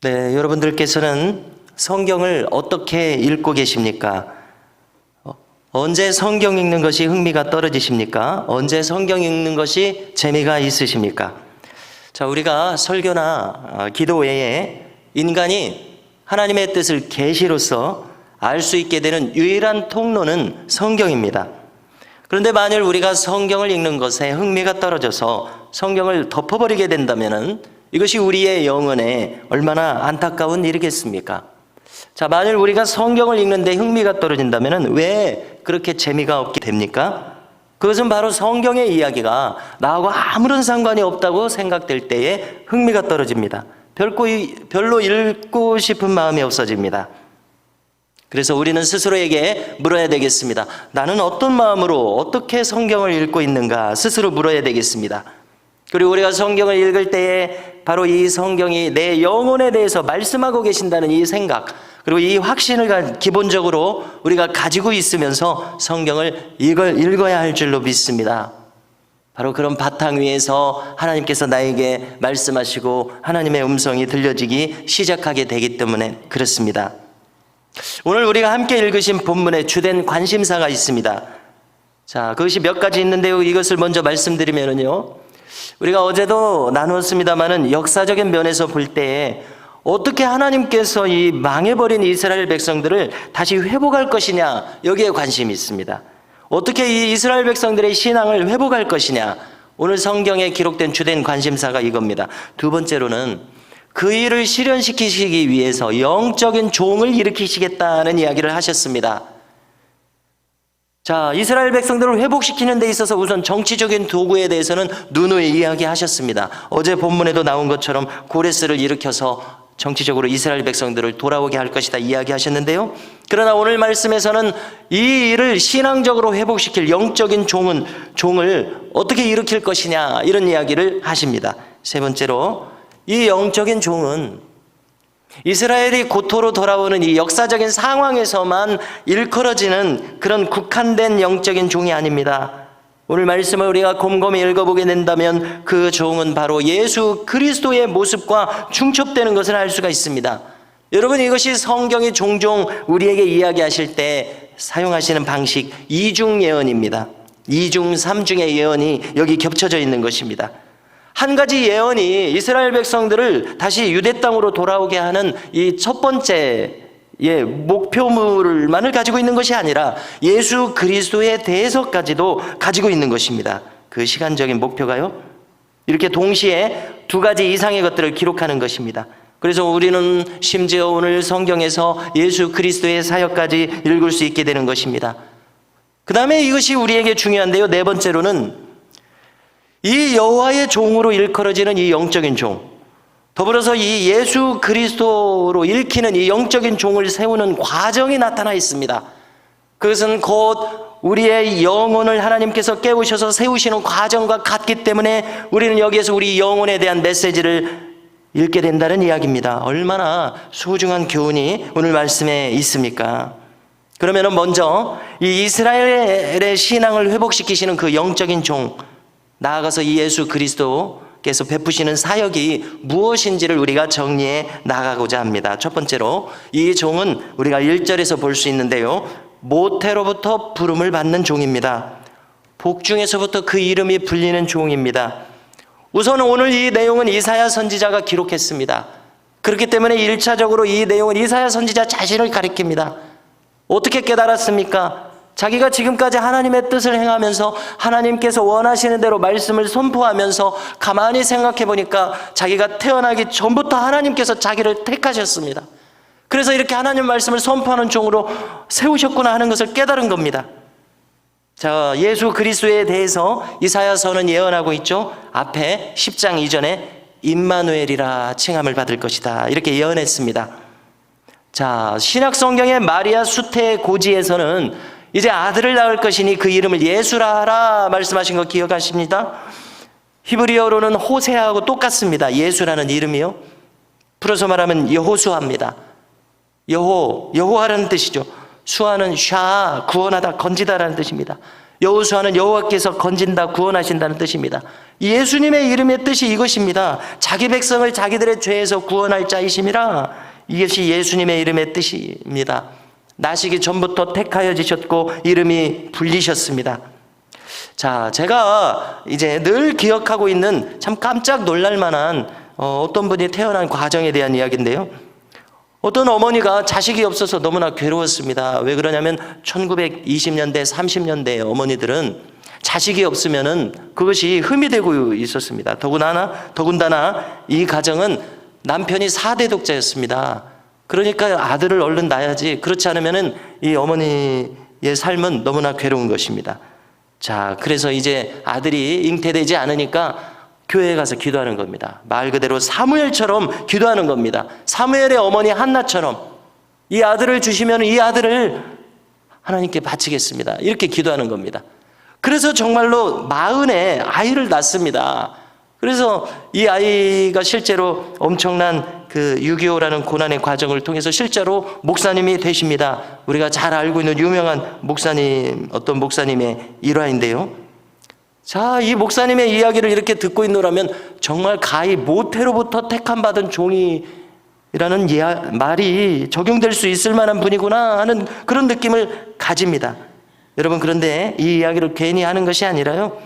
네, 여러분들께서는 성경을 어떻게 읽고 계십니까? 언제 성경 읽는 것이 흥미가 떨어지십니까? 언제 성경 읽는 것이 재미가 있으십니까? 자, 우리가 설교나 기도 외에 인간이 하나님의 뜻을 계시로서 알 수 있게 되는 유일한 통로는 성경입니다. 그런데 만일 우리가 성경을 읽는 것에 흥미가 떨어져서 성경을 덮어버리게 된다면 이것이 우리의 영혼에 얼마나 안타까운 일이겠습니까? 자, 만일 우리가 성경을 읽는데 흥미가 떨어진다면 왜 그렇게 재미가 없게 됩니까? 그것은 바로 성경의 이야기가 나하고 아무런 상관이 없다고 생각될 때에 흥미가 떨어집니다. 별로 읽고 싶은 마음이 없어집니다. 그래서 우리는 스스로에게 물어야 되겠습니다. 나는 어떤 마음으로 어떻게 성경을 읽고 있는가 스스로 물어야 되겠습니다. 그리고 우리가 성경을 읽을 때에 바로 이 성경이 내 영혼에 대해서 말씀하고 계신다는 이 생각, 그리고 이 확신을 기본적으로 우리가 가지고 있으면서 성경을 읽어야 할 줄로 믿습니다. 바로 그런 바탕 위에서 하나님께서 나에게 말씀하시고 하나님의 음성이 들려지기 시작하게 되기 때문에 그렇습니다. 오늘 우리가 함께 읽으신 본문에 주된 관심사가 있습니다. 자, 그것이 몇 가지 있는데요. 이것을 먼저 말씀드리면요, 우리가 어제도 나누었습니다마는 역사적인 면에서 볼 때에 어떻게 하나님께서 이 망해버린 이스라엘 백성들을 다시 회복할 것이냐, 여기에 관심이 있습니다. 어떻게 이 이스라엘 백성들의 신앙을 회복할 것이냐, 오늘 성경에 기록된 주된 관심사가 이겁니다. 두 번째로는 그 일을 실현시키시기 위해서 영적인 종을 일으키시겠다는 이야기를 하셨습니다. 자, 이스라엘 백성들을 회복시키는 데 있어서 우선 정치적인 도구에 대해서는 누누이 이야기하셨습니다. 어제 본문에도 나온 것처럼 고레스를 일으켜서 정치적으로 이스라엘 백성들을 돌아오게 할 것이다 이야기하셨는데요. 그러나 오늘 말씀에서는 이 일을 신앙적으로 회복시킬 영적인 종을 어떻게 일으킬 것이냐, 이런 이야기를 하십니다. 세 번째로 이 영적인 종은 이스라엘이 고토로 돌아오는 이 역사적인 상황에서만 일컬어지는 그런 국한된 영적인 종이 아닙니다. 오늘 말씀을 우리가 곰곰이 읽어보게 된다면 그 종은 바로 예수 그리스도의 모습과 중첩되는 것을 알 수가 있습니다. 여러분, 이것이 성경이 종종 우리에게 이야기하실 때 사용하시는 방식, 이중 예언입니다. 이중, 삼중의 예언이 여기 겹쳐져 있는 것입니다. 한 가지 예언이 이스라엘 백성들을 다시 유대 땅으로 돌아오게 하는 이 첫 번째 목표물만을 가지고 있는 것이 아니라 예수 그리스도에 대해서까지도 가지고 있는 것입니다. 그 시간적인 목표가요, 이렇게 동시에 두 가지 이상의 것들을 기록하는 것입니다. 그래서 우리는 심지어 오늘 성경에서 예수 그리스도의 사역까지 읽을 수 있게 되는 것입니다. 그 다음에 이것이 우리에게 중요한데요, 네 번째로는 이 여호와의 종으로 일컬어지는 이 영적인 종, 더불어서 이 예수 그리스도로 읽히는 이 영적인 종을 세우는 과정이 나타나 있습니다. 그것은 곧 우리의 영혼을 하나님께서 깨우셔서 세우시는 과정과 같기 때문에 우리는 여기에서 우리 영혼에 대한 메시지를 읽게 된다는 이야기입니다. 얼마나 소중한 교훈이 오늘 말씀에 있습니까? 그러면 먼저 이 이스라엘의 신앙을 회복시키시는 그 영적인 종, 나아가서 이 예수 그리스도께서 베푸시는 사역이 무엇인지를 우리가 정리해 나가고자 합니다. 첫 번째로 이 종은 우리가 1절에서 볼 수 있는데요, 모태로부터 부름을 받는 종입니다. 복중에서부터 그 이름이 불리는 종입니다. 우선 오늘 이 내용은 이사야 선지자가 기록했습니다. 그렇기 때문에 1차적으로 이 내용은 이사야 선지자 자신을 가리킵니다. 어떻게 깨달았습니까? 자기가 지금까지 하나님의 뜻을 행하면서 하나님께서 원하시는 대로 말씀을 선포하면서 가만히 생각해 보니까 자기가 태어나기 전부터 하나님께서 자기를 택하셨습니다. 그래서 이렇게 하나님 말씀을 선포하는 종으로 세우셨구나 하는 것을 깨달은 겁니다. 자, 예수 그리스도에 대해서 이사야서는 예언하고 있죠. 앞에 10장 이전에 임마누엘이라 칭함을 받을 것이다, 이렇게 예언했습니다. 자, 신약 성경의 마리아 수태 고지에서는 이제 아들을 낳을 것이니 그 이름을 예수라 하라 말씀하신 거 기억하십니까? 히브리어로는 호세아하고 똑같습니다. 예수라는 이름이요, 풀어서 말하면 여호수아입니다. 여호와라는 뜻이죠. 수아는 샤, 구원하다, 건지다라는 뜻입니다. 여호수아는 여호와께서 건진다, 구원하신다는 뜻입니다. 예수님의 이름의 뜻이 이것입니다. 자기 백성을 자기들의 죄에서 구원할 자이심이라. 이것이 예수님의 이름의 뜻입니다. 나시기 전부터 택하여지셨고 이름이 불리셨습니다. 자, 제가 이제 늘 기억하고 있는 참 깜짝 놀랄 만한 어떤 분이 태어난 과정에 대한 이야기인데요. 어떤 어머니가 자식이 없어서 너무나 괴로웠습니다. 왜 그러냐면 1920년대, 30년대 어머니들은 자식이 없으면은 그것이 흠이 되고 있었습니다. 더군다나 이 가정은 남편이 4대 독자였습니다. 그러니까 아들을 얼른 낳아야지. 그렇지 않으면은 이 어머니의 삶은 너무나 괴로운 것입니다. 자, 그래서 이제 아들이 잉태되지 않으니까 교회에 가서 기도하는 겁니다. 말 그대로 사무엘처럼 기도하는 겁니다. 사무엘의 어머니 한나처럼 이 아들을 주시면 이 아들을 하나님께 바치겠습니다. 이렇게 기도하는 겁니다. 그래서 정말로 40에 아이를 낳습니다. 그래서 이 아이가 실제로 엄청난 그 6.25라는 고난의 과정을 통해서 실제로 목사님이 되십니다. 우리가 잘 알고 있는 유명한 목사님, 어떤 목사님의 일화인데요. 자, 이 목사님의 이야기를 이렇게 듣고 있노라면 정말 가히 모태로부터 택함받은 종이라는 말이 적용될 수 있을 만한 분이구나 하는 그런 느낌을 가집니다. 여러분, 그런데 이 이야기를 괜히 하는 것이 아니라요,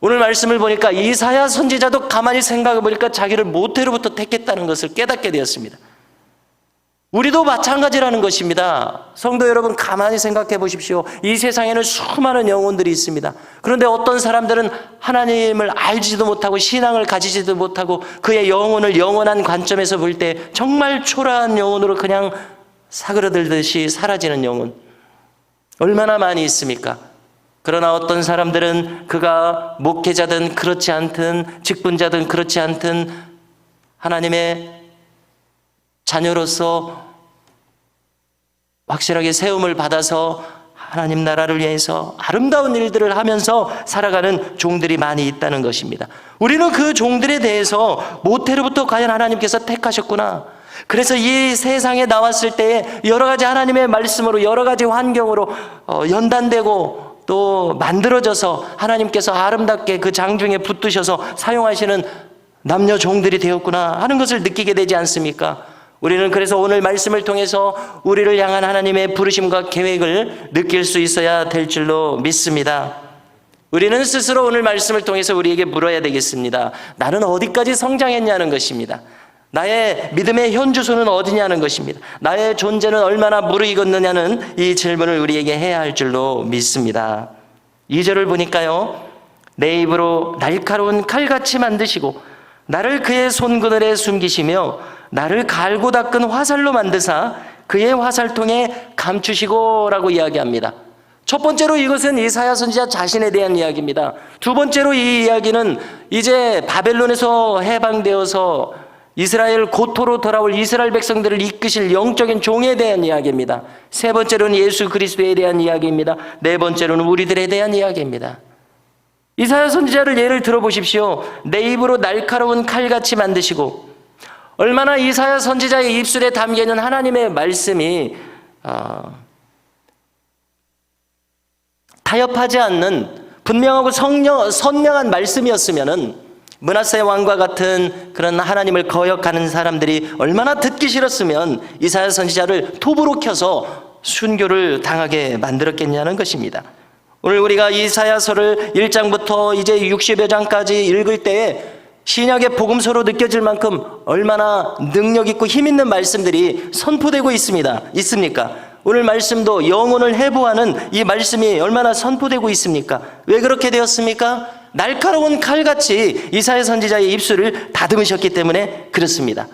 오늘 말씀을 보니까 이사야 선지자도 가만히 생각해 보니까 자기를 모태로부터 택했다는 것을 깨닫게 되었습니다. 우리도 마찬가지라는 것입니다. 성도 여러분, 가만히 생각해 보십시오. 이 세상에는 수많은 영혼들이 있습니다. 그런데 어떤 사람들은 하나님을 알지도 못하고 신앙을 가지지도 못하고 그의 영혼을 영원한 관점에서 볼 때 정말 초라한 영혼으로 그냥 사그러들듯이 사라지는 영혼, 얼마나 많이 있습니까? 그러나 어떤 사람들은 그가 목회자든 그렇지 않든 직분자든 그렇지 않든 하나님의 자녀로서 확실하게 세움을 받아서 하나님 나라를 위해서 아름다운 일들을 하면서 살아가는 종들이 많이 있다는 것입니다. 우리는 그 종들에 대해서 모태로부터 과연 하나님께서 택하셨구나. 그래서 이 세상에 나왔을 때에 여러 가지 하나님의 말씀으로 여러 가지 환경으로 연단되고 또 만들어져서 하나님께서 아름답게 그 장중에 붙드셔서 사용하시는 남녀 종들이 되었구나 하는 것을 느끼게 되지 않습니까? 우리는 그래서 오늘 말씀을 통해서 우리를 향한 하나님의 부르심과 계획을 느낄 수 있어야 될 줄로 믿습니다. 우리는 스스로 오늘 말씀을 통해서 우리에게 물어야 되겠습니다. 나는 어디까지 성장했냐는 것입니다. 나의 믿음의 현주소는 어디냐는 것입니다. 나의 존재는 얼마나 무르익었느냐는 이 질문을 우리에게 해야 할 줄로 믿습니다. 2절을 보니까요, 내 입으로 날카로운 칼같이 만드시고 나를 그의 손그늘에 숨기시며 나를 갈고 닦은 화살로 만드사 그의 화살통에 감추시고 라고 이야기합니다. 첫 번째로 이것은 이사야 선지자 자신에 대한 이야기입니다. 두 번째로 이 이야기는 이제 바벨론에서 해방되어서 이스라엘 고토로 돌아올 이스라엘 백성들을 이끄실 영적인 종에 대한 이야기입니다. 세 번째로는 예수 그리스도에 대한 이야기입니다. 네 번째로는 우리들에 대한 이야기입니다. 이사야 선지자를 예를 들어보십시오. 내 입으로 날카로운 칼같이 만드시고, 얼마나 이사야 선지자의 입술에 담겨있는 하나님의 말씀이 타협하지 않는 분명하고 선명한 말씀이었으면은 므낫세 왕과 같은 그런 하나님을 거역하는 사람들이 얼마나 듣기 싫었으면 이사야 선지자를 톱으로 켜서 순교를 당하게 만들었겠냐는 것입니다. 오늘 우리가 이사야서를 1장부터 이제 60여 장까지 읽을 때에 신약의 복음서로 느껴질 만큼 얼마나 능력 있고 힘 있는 말씀들이 선포되고 있습니까? 오늘 말씀도 영혼을 해부하는 이 말씀이 얼마나 선포되고 있습니까? 왜 그렇게 되었습니까? 날카로운 칼같이 이사야 선지자의 입술을 다듬으셨기 때문에 그렇습니다.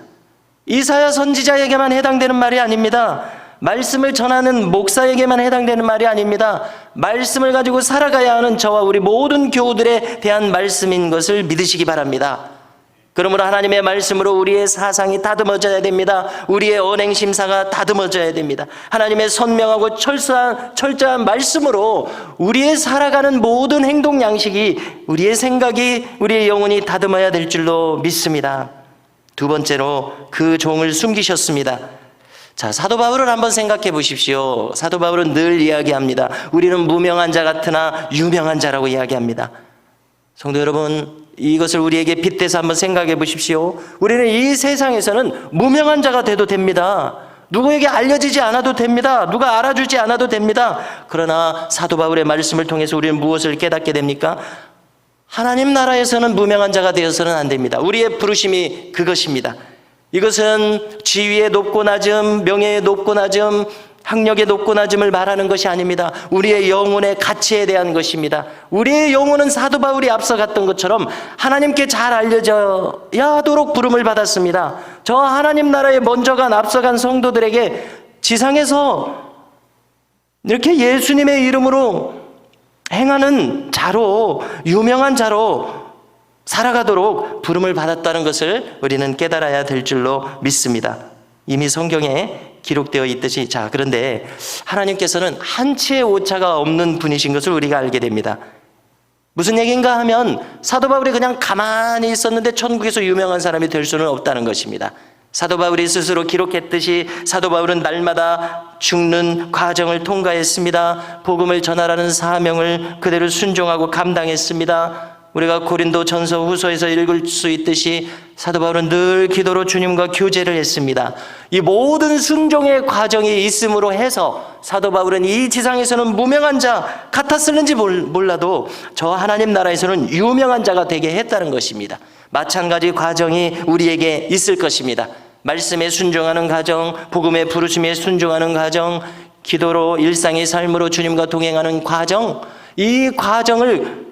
이사야 선지자에게만 해당되는 말이 아닙니다. 말씀을 전하는 목사에게만 해당되는 말이 아닙니다. 말씀을 가지고 살아가야 하는 저와 우리 모든 교우들에 대한 말씀인 것을 믿으시기 바랍니다. 그러므로 하나님의 말씀으로 우리의 사상이 다듬어져야 됩니다. 우리의 언행심사가 다듬어져야 됩니다. 하나님의 선명하고 철저한 말씀으로 우리의 살아가는 모든 행동 양식이, 우리의 생각이, 우리의 영혼이 다듬어야 될 줄로 믿습니다. 두 번째로 그 종을 숨기셨습니다. 자, 사도 바울을 한번 생각해 보십시오. 사도 바울은 늘 이야기합니다. 우리는 무명한 자 같으나 유명한 자라고 이야기합니다. 성도 여러분, 이것을 우리에게 빗대서 한번 생각해 보십시오. 우리는 이 세상에서는 무명한 자가 돼도 됩니다. 누구에게 알려지지 않아도 됩니다. 누가 알아주지 않아도 됩니다. 그러나 사도 바울의 말씀을 통해서 우리는 무엇을 깨닫게 됩니까? 하나님 나라에서는 무명한 자가 되어서는 안 됩니다. 우리의 부르심이 그것입니다. 이것은 지위의 높고 낮음, 명예의 높고 낮음, 학력의 높고 낮음을 말하는 것이 아닙니다. 우리의 영혼의 가치에 대한 것입니다. 우리의 영혼은 사도 바울이 앞서갔던 것처럼 하나님께 잘 알려져야 하도록 부름을 받았습니다. 저 하나님 나라에 먼저 간 앞서간 성도들에게 지상에서 이렇게 예수님의 이름으로 행하는 자로, 유명한 자로 살아가도록 부름을 받았다는 것을 우리는 깨달아야 될 줄로 믿습니다. 이미 성경에 기록되어 있듯이, 자, 그런데 하나님께서는 한치의 오차가 없는 분이신 것을 우리가 알게 됩니다. 무슨 얘기인가 하면 사도 바울이 그냥 가만히 있었는데 천국에서 유명한 사람이 될 수는 없다는 것입니다. 사도 바울이 스스로 기록했듯이 사도 바울은 날마다 죽는 과정을 통과했습니다. 복음을 전하라는 사명을 그대로 순종하고 감당했습니다. 우리가 고린도 전서 후서에서 읽을 수 있듯이 사도 바울은 늘 기도로 주님과 교제를 했습니다. 이 모든 순종의 과정이 있음으로 해서 사도 바울은 이 지상에서는 무명한 자 같았을는지 몰라도 저 하나님 나라에서는 유명한 자가 되게 했다는 것입니다. 마찬가지 과정이 우리에게 있을 것입니다. 말씀에 순종하는 과정, 복음의 부르심에 순종하는 과정, 기도로 일상의 삶으로 주님과 동행하는 과정, 이 과정을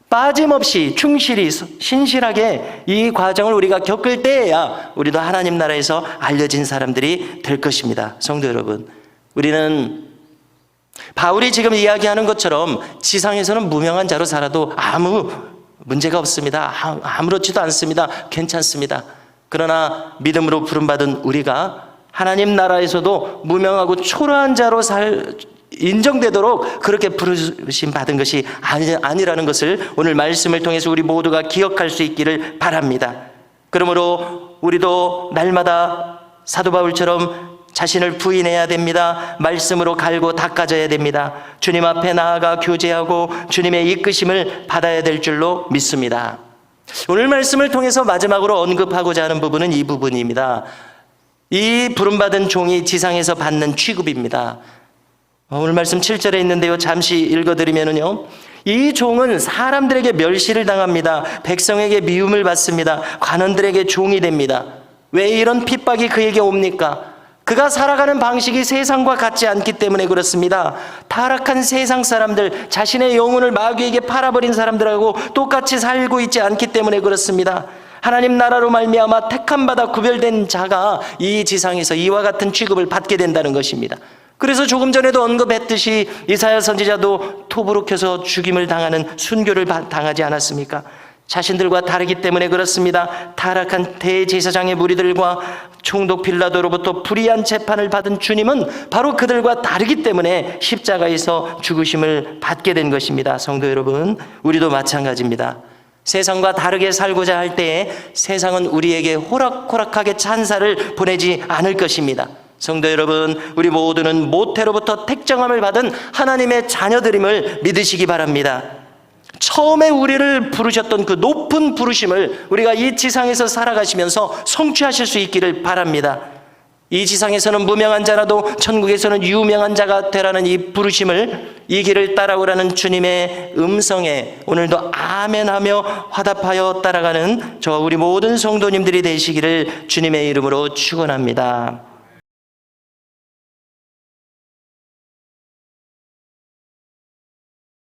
빠짐없이 충실히 신실하게 이 과정을 우리가 겪을 때에야 우리도 하나님 나라에서 알려진 사람들이 될 것입니다. 성도 여러분, 우리는 바울이 지금 이야기하는 것처럼 지상에서는 무명한 자로 살아도 아무 문제가 없습니다. 아무렇지도 않습니다. 괜찮습니다. 그러나 믿음으로 부름받은 우리가 하나님 나라에서도 무명하고 초라한 자로 인정되도록 그렇게 부르심 받은 것이 아니라는 것을 오늘 말씀을 통해서 우리 모두가 기억할 수 있기를 바랍니다. 그러므로 우리도 날마다 사도 바울처럼 자신을 부인해야 됩니다. 말씀으로 갈고 닦아져야 됩니다. 주님 앞에 나아가 교제하고 주님의 이끄심을 받아야 될 줄로 믿습니다. 오늘 말씀을 통해서 마지막으로 언급하고자 하는 부분은 이 부분입니다. 이 부름받은 종이 지상에서 받는 취급입니다. 오늘 말씀 7절에 있는데요, 잠시 읽어드리면요, 이 종은 사람들에게 멸시를 당합니다. 백성에게 미움을 받습니다. 관원들에게 종이 됩니다. 왜 이런 핍박이 그에게 옵니까? 그가 살아가는 방식이 세상과 같지 않기 때문에 그렇습니다. 타락한 세상 사람들, 자신의 영혼을 마귀에게 팔아버린 사람들하고 똑같이 살고 있지 않기 때문에 그렇습니다. 하나님 나라로 말미암아 택함받아 구별된 자가 이 지상에서 이와 같은 취급을 받게 된다는 것입니다. 그래서 조금 전에도 언급했듯이 이사야 선지자도 톱으로 켜서 죽임을 당하는 순교를 당하지 않았습니까? 자신들과 다르기 때문에 그렇습니다. 타락한 대제사장의 무리들과 총독 빌라도로부터 불의한 재판을 받은 주님은 바로 그들과 다르기 때문에 십자가에서 죽으심을 받게 된 것입니다. 성도 여러분, 우리도 마찬가지입니다. 세상과 다르게 살고자 할 때에 세상은 우리에게 호락호락하게 찬사를 보내지 않을 것입니다. 성도 여러분, 우리 모두는 모태로부터 택정함을 받은 하나님의 자녀들임을 믿으시기 바랍니다. 처음에 우리를 부르셨던 그 높은 부르심을 우리가 이 지상에서 살아가시면서 성취하실 수 있기를 바랍니다. 이 지상에서는 무명한 자라도 천국에서는 유명한 자가 되라는 이 부르심을, 이 길을 따라오라는 주님의 음성에 오늘도 아멘하며 화답하여 따라가는 저와 우리 모든 성도님들이 되시기를 주님의 이름으로 축원합니다.